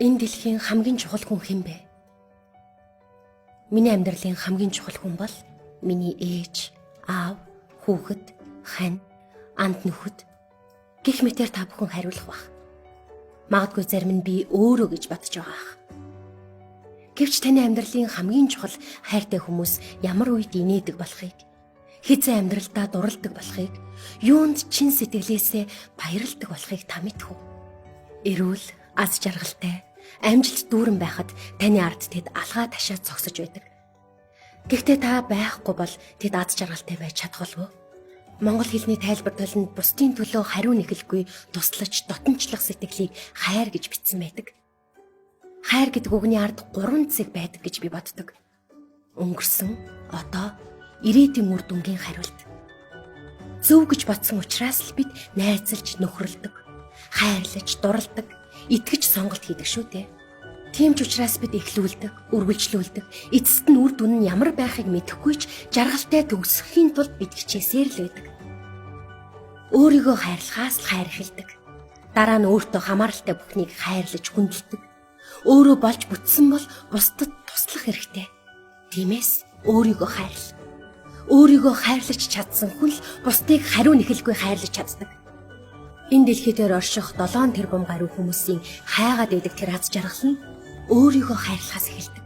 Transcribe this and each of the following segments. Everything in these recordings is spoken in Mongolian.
Энэ дэлхийн хамгийн чухал хүн хэн бэ? Миний амьдралын хамгийн чухал хүн бол миний ээж, аав, хүүхэд, хань, анд нөхөд гэх мэтээр та бүхэн хариулах бах. Магадгүй зарим нь би өөрөө гэж бодож байгаа ах. Гэвч таны амьдралын хамгийн чухал хайртай хүмүүс ямар үед инээдэг болохыг, хэзээ амьдралдаа дуралдаг болохыг, юунд чин сэтгэлээсээ баярлдаг болохыг та мэдэх үү? Эрүүл, аз жаргалтай, амжилт дүүрэн байхад таны ард тэд алгаа ташаад цогсож байдаг. Гэхдээ та байхгүй бол тэд аз жаргалтай байж чадахгүй. Монгол хэлний тайлбар толинд бусдын төлөө хариу нэгэлгүй туслаж дотнчлах сэтгэлийг хайр гэж бичсэн байдаг. Хайр гэдэг үгний ард 3 зэг байдаг гэж би боддог. Өнгөрсөн, одоо, ирээдүйн үр дүнгийн хариулт. Зөв гэж бодсон учраас л бид найзалж нөхрөлдөг, хайрлаж дуралдаг, итгэж сонголт хийдэг шүү дээ. Тийм ч учраас бид эхлүүлдэг, үргэлжлүүлдэг, эцэст нь үр дүн нь ямар байхыг мэдэхгүй ч жаргалтай төгсөхийн тулд бид хичээсээр л байдаг. Өөрийгөө хайрлахаас л хайр эхэлдэг. Дараа нь өөртөө хамааралтай бүхнийг хайрлаж хүндэлдэг. Өөрөө болж бүтсэн бол бусдад туслах хэрэгтэй. Тиймээс өөрийгөө хайрл. Өөрийгөө хайрлаж чадсан хүн л бусдыг хариу нэхэлгүй хайрлаж чаддаг. Энэ дэлхий дээр орших 7 тэрбум гаруй хүмүүсийн хайгаад байдаг тэр аз жаргал нь өөрийгөө хайрлахаас эхэлдэг.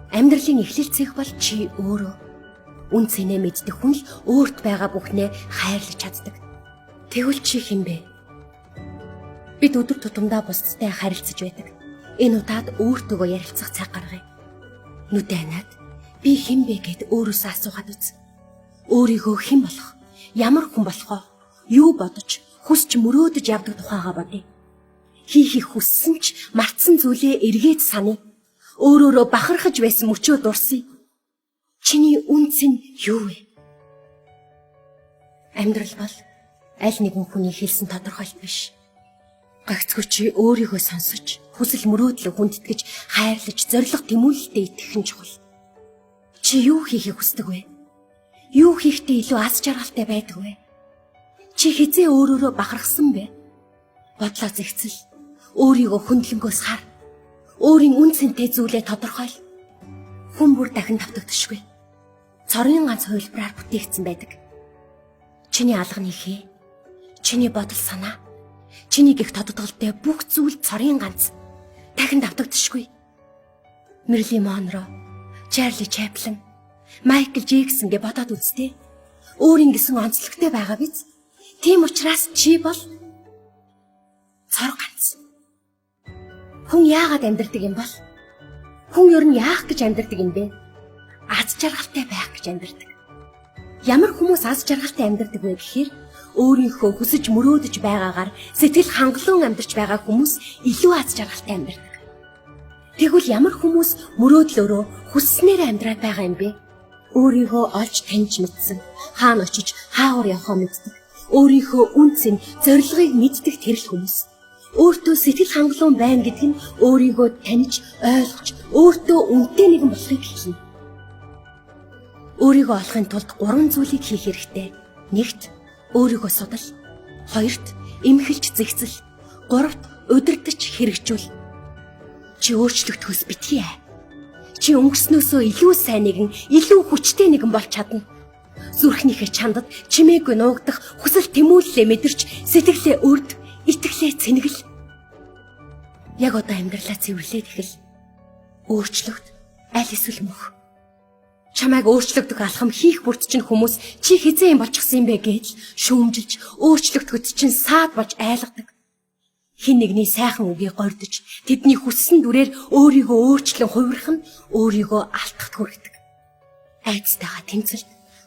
Амьдралын эхлэл цэх бол чи өөрөө. Үн цэнэ мэддэг хүн л өөрт байгаа бүхнээ хайрлаж чаддаг. Тэгвэл чи хэн бэ? Бид өдөр тутамдаа бусдтай харилцаж байдаг. Энэ удаад өөртөөгөө ярилцах цаг гаргая. Нүдэ ханаад би хэн бэ гэд өөрөөсөө асуухад үз. Өөрийгөө хэн болох, ямар хүн болох вэ? Юу бодож, хүсч мөрөөдөж явдаг тухайгаа бодъё. Хийхийг хүссэн ч мартсан зүйлээ эргээд саний. Өөрөөрөө бахархаж байсан мөчөө дурсъя. Чиний үнц нь юу вэ? Амьдрал бол аль нэгэн хүний хэлсэн тодорхойлт биш. Гагцгүй чи өөрийгөө сонсож, хүсэл мөрөөдлөө хүндэтгэж, хайрлаж, зориг тэмүүлэлтэд итгэх нь чухал. Чи юу хийхийг хүсдэг вэ? Юу хийхдээ илүү аз жаргалтай байдаг вэ? Чи хизээ өөрөөрөө бахархсан бэ? Бодлоо зэгцэл. Өөрийгөө хөндлөнгөөс хар. Өөрийн үн цэнтэй зүйлээ тодорхойл. Хүн бүр дахин давтагдчихгүй. Цорын ганц хувилбараар бүтээгдсэн байдаг. Чиний алганы хээ, чиний бодол санаа, чиний гих тодтолтой бүх зүйл цорын ганц дахин давтагдчихгүй. Мэрли Монро, Чарли Чаплин, Майкл Джексон гэ бодоод үзтээ. Өөрийн гэсэн онцлогтой байгаа биз? Тийм учраас чи бол цор ганц. Хүн яагаад амьдардаг юм бол? Хүн ер нь яах гэж амьдардаг юм бэ? Аз жаргалтай байх гэж амьдардаг. Ямар хүмүүс аз жаргалтай амьдардаг вэ гэхээр өөрийнхөө хүсэж мөрөөдөж байгаагаар сэтгэл хангалуун амьдарч байгаа хүмүүс илүү аз жаргалтай амьдардаг. Тэгвэл ямар хүмүүс мөрөөдлөөрөө хүсснээр амьдраад байгаа юм бэ? Өөрийгөө олж таньж мэдсэн, хаана очиж хаагур явахаа мэддэг. Өөрийнхөө үнцэн, зорилгыг мэддэг тэрл хүмүүс. Өөртөө сэтгэл хангалуун байна гэдэг нь өөрийгөө таньж, ойлгож, өөртөө үнэтэй нэгэн болохыг хэлнэ. Өөрийгөө олохын тулд 3 зүйлийг хийх хэрэгтэй. 1-т өөрийгөө судал, 2-т эмхэлж зэгцэл, 3-т удирдах хэрэгжүүл. Чи өөрчлөгдөхөөс битгий. Чи өнгөрснөөсөө илүү сайн нэгэн, илүү хүчтэй нэгэн болж чадна. Зүрхнийхээ чандад чимээгүй нуугдах хүсэл тэмүүллээ мэдэрч сэтгэлээ өрд, итгэлээ цэнэгэл. Яг одоо амьдралаа цэвэрлээд ихэл. Өөрчлөгд, аль эсвэл мөх. Чамайг өөрчлөгдөх алхам хийх бүрт чинь хүмүүс чи хизээ юм болчихсон юм бэ гэж шүүмжилж, өөрчлөгдөхөд чинь саад болж айлгадаг. Хин нэгний сайхан үгийг гордож, тэдний хүссэн дүрээр өөрийгөө өөрчлөн хувирах нь өөрийгөө алдахад хүргэдэг. Айцтайгаа тэмцэлт,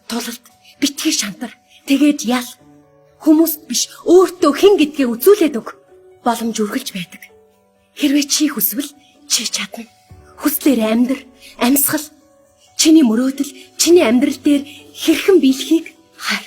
тулалт, битгий шантар, тэгээд ял. Хүмүүст биш өөртөө хэн гэдгээ үзүүлээд өг. Боломж үргэлж байдаг. Хэрвээ чи хүсвэл чи чадна. Хүслээр амьдр, амьсгал. Чиний мөрөөдөл, чиний амьдрал дээр хэрхэн биелэхийг хар.